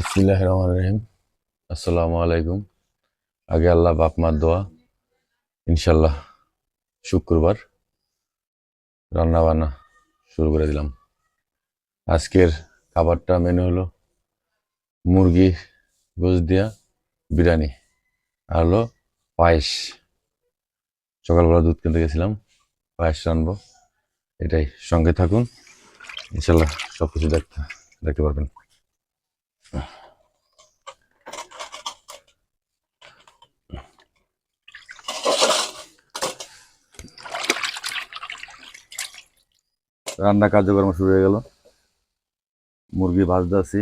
বিসমিল্লাহির রহমানির রহিম। আসসালামু আলাইকুম। আগে আল্লাহ বাপ মার দোয়া। ইনশাল্লাহ শুক্রবার রান্না বান্না শুরু করে দিলাম। আজকের খাবারটা মেনু হলো মুরগি গোশত দিয়া বিরিয়ানি আর হলো পায়েস। সকালবেলা দুধ কিনতে গেছিলাম, পায়েস রানবো। এটাই, সঙ্গে থাকুন, ইনশাল্লাহ সব কিছু দেখতে পারবেন। রান্না কার্যক্রম শুরু হয়ে গেল। মুরগি ভাজতেছি।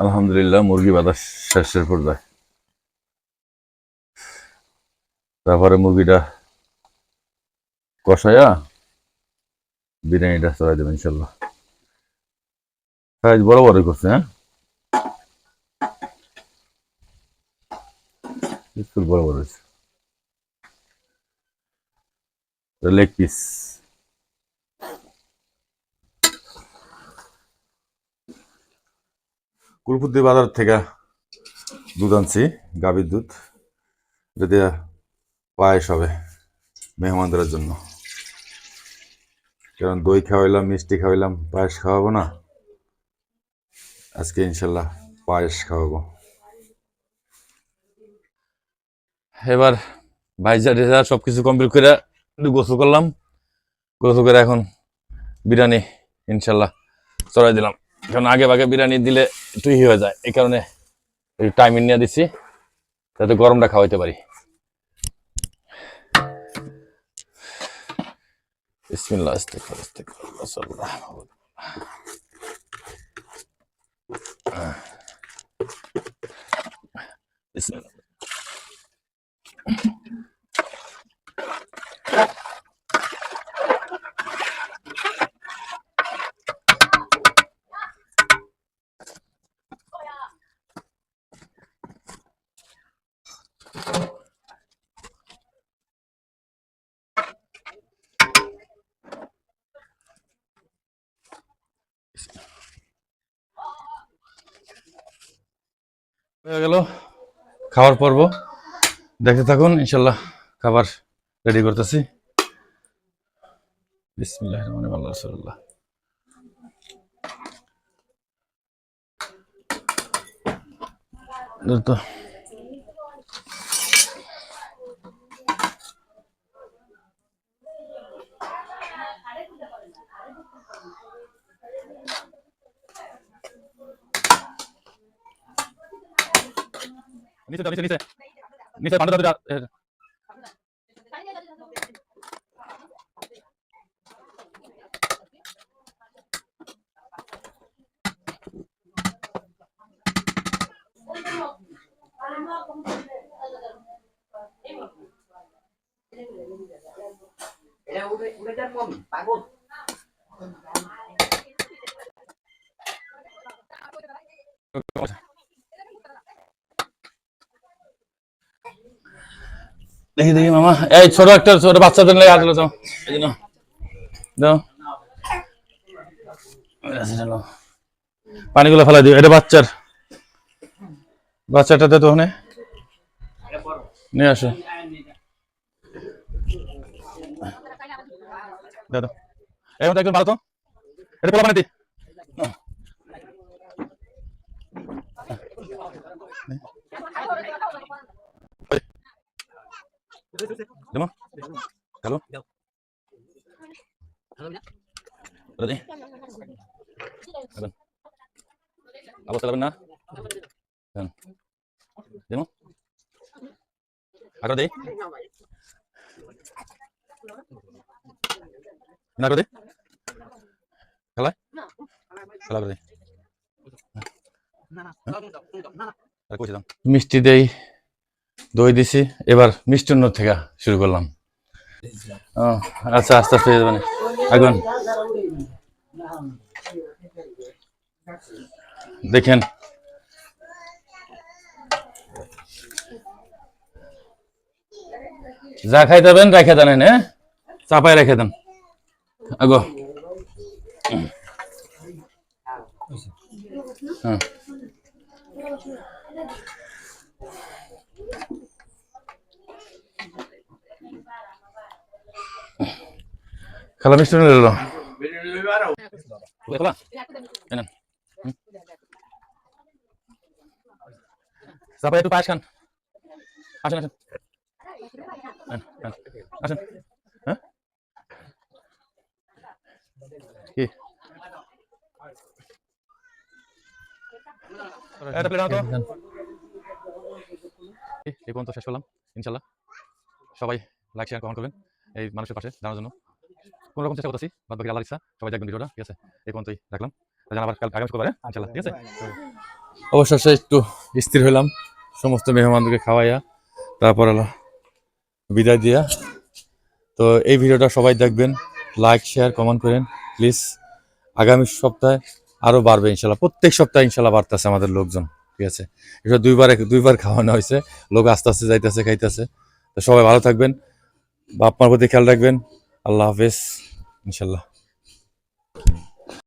আলহামদুলিল্লাহ, মুরগি বাঁধা শেষের পর্যায়ে। তারপরে মুরগিটা কষাইয়া বিরিয়ানিটা চড়াই দেবেন ইনশাল্লাহ। সাইজ বড় বড়ই করছে, হ্যাঁ, একটু বড় বড় হয়েছে। Leg piece. কুলপুদ্দি বাজার থেকে দুধ আনছি, গাভীর দুধ। এটা দিয়ে পায়েস হবে মেহমানদের জন্য। কারণ দই খাওয়াইলাম, মিষ্টি খাওয়াইলাম, পায়েস খাওয়াবো না। আজকে ইনশাল্লাহ পায়েস খাওয়াবো। এবার ভাইজা টেজা সবকিছু কমপ্লিট করে একটু গোসল করলাম। গোসল করে এখন বিরিয়ানি ইনশাল্লাহ চড়াই দিলাম। কারণ আগে ভাগে বিরিয়ানি দিলে একটু হয়ে যায়, এই কারণে একটু টাইমিং নিয়ে দিচ্ছি যাতে গরমটা খাওয়াইতে পারি। বিসমিল্লাহ, ইস্তিগফার, ইস্তিগফার, সাল্লাল্লাহু বিসমিল্লাহ। হয়ে গেল খাওয়ার পর্ব। দেখতে থাকুন, ইনশাল্লাহ খাবার রেডি করতেছি। বিসমিল্লাহির রহমানির রহিম, রাসূলুল্লাহ। তো নিচে নিচে নিচে নিচে পান্ডা দাদু দেখি দেখি মামা, এই ছোট একটা ছোট বাচ্চাদের লেগে আসলো তো, এই জন্য দাও পানিগুলো ফেলাই দিও। এটা বাচ্চাটাতে তো ওখানে নিয়ে আসো। দাদা এখন একদম ভালো তো, এটা পোলা বানাতি দেবো। হ্যালো দাদি, অবস্থা যাবেন না দেবো আগ্রহ দেই না করে খেলায় খেলা করে মিষ্টি দেই, দই দিছি, এবার মিষ্টান্ন থেকে শুরু করলাম। ও আচ্ছা, আস্তে আস্তে হয়ে যাবে না। আগুন দেখেন, যা খাই দেবেন রেখে দেন, হ্যাঁ চাপায় রেখে দেন আগো। হ্যাঁ খালা মিষ্টি নিয়ে এলো খালা, এনেন। চাপায় একটু পায়েস খান, আসেন আসেন আসেন। হ্যাঁ কি এটা প্লেট আনো তো। এই পর্যন্ত শেষ করলাম। ইনশাল্লাহ সবাই লাইক শেয়ার কমেন্ট করবেন এই মানুষের পাশে দাঁড়ানোর জন্য। কোন রকম চেষ্টা করতেছি, বাদ বাকি আল্লাহর ইচ্ছা। সবাই দেখবেন ভিডিওটা, ঠিক আছে? এই পর্যন্তই রাখলাম। আবার কাল আগামী শুক্রবারে ইনশাল্লাহ, ঠিক আছে? অবশেষে একটু স্থির হলাম, সমস্ত মেহমানদেরকে খাওয়াইয়া তারপর বিদায় দিয়া। তো এই ভিডিওটা সবাই দেখবেন, লাইক শেয়ার কমেন্ট করেন প্লিজ। আগামী সপ্তাহে আরো বাড়বে ইনশাল্লাহ, প্রত্যেক সপ্তাহে ইনশাল্লাহ বাড়তেছে আমাদের লোকজন, ঠিক আছে? এটা দুইবার খাওয়ানো হয়েছে, লোক আস্তে আস্তে যাইতেছে খাইতেছে। তো সবাই ভালো থাকবেন, বাপ মার প্রতি খেয়াল রাখবেন। আল্লাহ হাফেজ ইনশাল্লাহ।